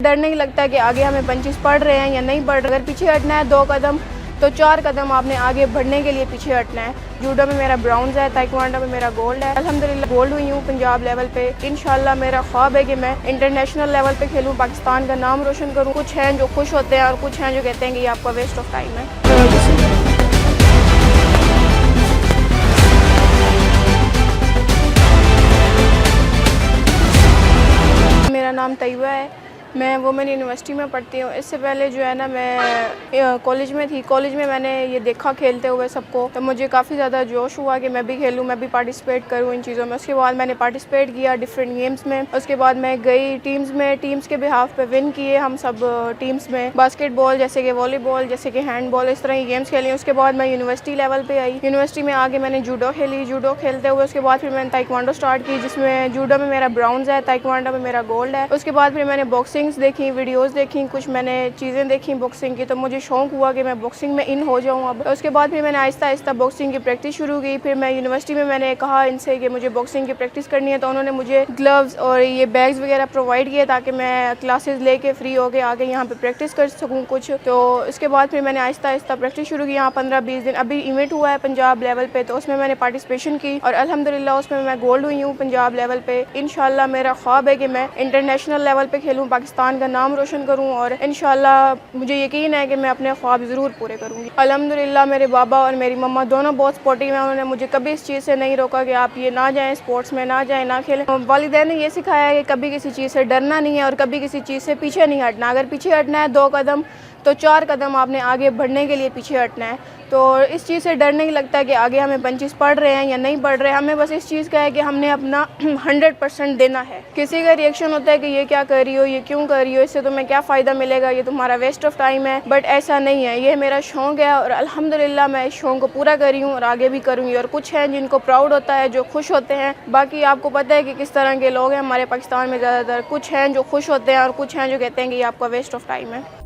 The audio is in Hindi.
डर नहीं लगता कि आगे हमें पंचेस पड़ रहे हैं या नहीं पड़ रहे। अगर पीछे हटना है 2 कदम तो 4 कदम आपने आगे बढ़ने के लिए पीछे हटना है। जूडो में मेरा ब्राउन्स है, ताइक्वांडो में मेरा गोल्ड है। अल्हम्दुलिल्लाह गोल्ड हुई हूँ पंजाब लेवल पे। इंशाल्लाह मेरा ख्वाब है कि मैं इंटरनेशनल लेवल पे खेलूँ, पाकिस्तान का नाम रोशन करूँ। कुछ हैं जो खुश होते हैं और कुछ हैं जो कहते हैं कि ये आपका वेस्ट ऑफ टाइम है। मेरा नाम तैयबा है, मैं वुमेन यूनिवर्सिटी में पढ़ती हूँ। इससे पहले जो है ना मैं कॉलेज में थी। कॉलेज में मैंने ये देखा खेलते हुए सबको, तो मुझे काफ़ी ज़्यादा जोश हुआ कि मैं भी खेलूँ, मैं भी पार्टिसिपेट करूँ इन चीज़ों में। उसके बाद मैंने पार्टिसिपेट किया डिफरेंट गेम्स में। उसके बाद मैं गई टीम्स में, टीम्स के बिहाफ पे विन किए हम सब टीम्स में। बास्केटबॉल जैसे कि वॉलीबॉल, जैसे कि हैंडबॉल, इस तरह की गेम्स खेली। उसके बाद मैं यूनिवर्सिटी लेवल पर आई। यूनिवर्सिटी में आगे मैंने जूडो खेली। जूडो खेलते हुए उसके बाद फिर मैंने ताइक्वांडो स्टार्ट की, जिसमें जूडो में मेरा ब्राउन्स है, ताइक्वांडो में मेरा गोल्ड है। उसके बाद फिर मैंने बॉक्सिंग्स देखी, वीडियोस देखी, कुछ मैंने चीज़ें देखी बॉक्सिंग की, तो मुझे शौक हुआ कि मैं बॉक्सिंग में इन हो जाऊँ। अब उसके बाद फिर मैंने आहिस्ता आहिस्ता बॉक्सिंग की प्रैक्टिस शुरू की। फिर मैं यूनिवर्सिटी में मैंने कहा इनसे कि मुझे बॉक्सिंग की प्रैक्टिस करनी है, तो उन्होंने मुझे ग्लव्स और ये बैग्स वगैरह प्रोवाइड किए ताकि मैं क्लासेस लेके फ्री होके आगे यहाँ पे प्रैक्टिस कर सकूँ कुछ। तो उसके बाद फिर मैंने आहिस्ता आहिस्ता प्रैक्टिस शुरू की। यहाँ 15-20 दिन अभी इवेंट हुआ है पंजाब लेवल पे, तो उसमें मैंने पार्टिसिपेशन की और अल्हम्दुलिल्लाह उसमें मैं गोल्ड हुई हूँ पंजाब लेवल पे। इंशाल्लाह मेरा ख्वाब है कि मैं इंटरनेशनल लेवल पे खेलूँ, पाकिस्तान का नाम रोशन करूँ और इंशाल्लाह मुझे यकीन है कि मैं अपने ख्वाब ज़रूर पूरे करूँगी। अल्हम्दुलिल्लाह मेरे बाबा और मेरी मम्मा दोनों बहुत सपोर्टिव हैं। उन्होंने मुझे कभी इस चीज़ से नहीं रोका कि आप ये ना जाएं, स्पोर्ट्स में ना जाएं, ना खेलें। वालिदैन ने ये सिखाया है कि कभी किसी चीज़ से डरना नहीं है और कभी किसी चीज़ से पीछे नहीं हटना। अगर पीछे हटना है 2 कदम तो 4 कदम आपने आगे बढ़ने के लिए पीछे हटना है। तो इस चीज़ से डर नहीं लगता कि आगे हमें पंचेस पड़ रहे हैं या नहीं पड़ रहे हैं। हमें बस इस चीज़ का है कि हमने अपना 100% देना है। किसी का रिएक्शन होता है कि ये क्या कर रही हो, ये क्यों कर रही हो, इससे तुम्हें क्या फ़ायदा मिलेगा, ये तुम्हारा वेस्ट ऑफ टाइम है। बट ऐसा नहीं है, ये मेरा शौक़ है और अल्हम्दुलिल्लाह मैं इस शौक़ को पूरा कर रही हूँ और आगे भी करूँगी। और कुछ हैं जिनको प्राउड होता है, जो खुश होते हैं। बाकी आपको पता है कि किस तरह के लोग हैं हमारे पाकिस्तान में ज़्यादातर। कुछ हैं जो खुश होते हैं और कुछ हैं जो कहते हैं कि ये आपका वेस्ट ऑफ टाइम है।